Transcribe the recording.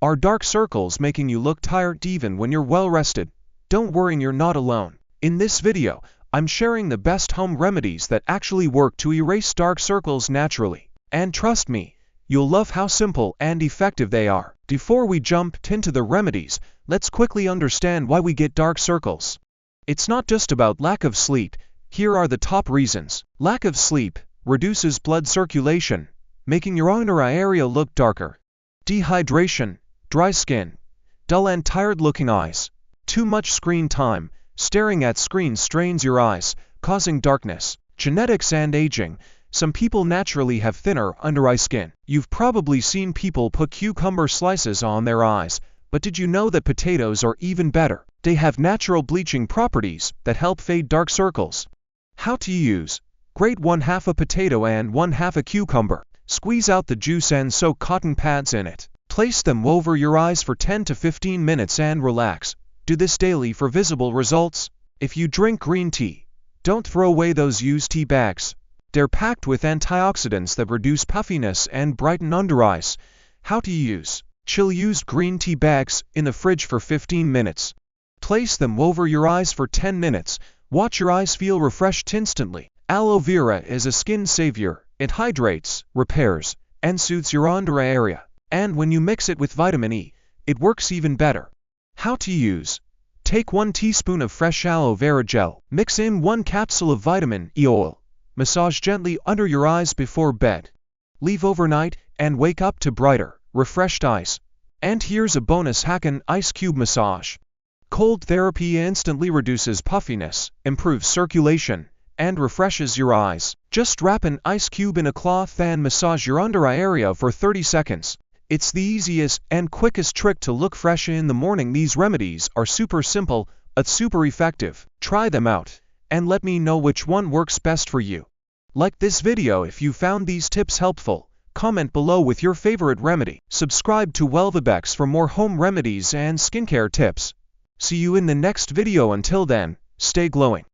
Are dark circles making you look tired even when you're well rested? Don't worry, you're not alone. In this video, I'm sharing the best home remedies that actually work to erase dark circles naturally. And trust me, you'll love how simple and effective they are. Before we jump into the remedies, let's quickly understand why we get dark circles. It's not just about lack of sleep. Here are the top reasons. Lack of sleep reduces blood circulation, making your under eye area look darker. Dehydration, dry skin, dull and tired-looking eyes. Too much screen time, staring at screens strains your eyes, causing darkness. Genetics and aging. Some people naturally have thinner under-eye skin. You've probably seen people put cucumber slices on their eyes, but did you know that potatoes are even better? They have natural bleaching properties that help fade dark circles. How to use. Grate 1/2 a potato and 1/2 a cucumber. Squeeze out the juice and soak cotton pads in it. Place them over your eyes for 10 to 15 minutes and relax. Do this daily for visible results. If you drink green tea, don't throw away those used tea bags. They're packed with antioxidants that reduce puffiness and brighten under eyes. How to use. Chill used green tea bags in the fridge for 15 minutes. Place them over your eyes for 10 minutes. Watch your eyes feel refreshed instantly. Aloe vera is a skin savior. It hydrates, repairs, and soothes your under eye area. And when you mix it with vitamin E, it works even better. How to use. Take 1 teaspoon of fresh aloe vera gel. Mix in 1 capsule of vitamin E oil. Massage gently under your eyes before bed. Leave overnight and wake up to brighter, refreshed eyes. And here's a bonus hack: an ice cube massage. Cold therapy instantly reduces puffiness, improves circulation, and refreshes your eyes. Just wrap an ice cube in a cloth and massage your under eye area for 30 seconds. It's the easiest and quickest trick to look fresh in the morning. These remedies are super simple, but super effective. Try them out, and let me know which one works best for you. Like this video if you found these tips helpful. Comment below with your favorite remedy. Subscribe to WellvibeX for more home remedies and skincare tips. See you in the next video. Until then, stay glowing.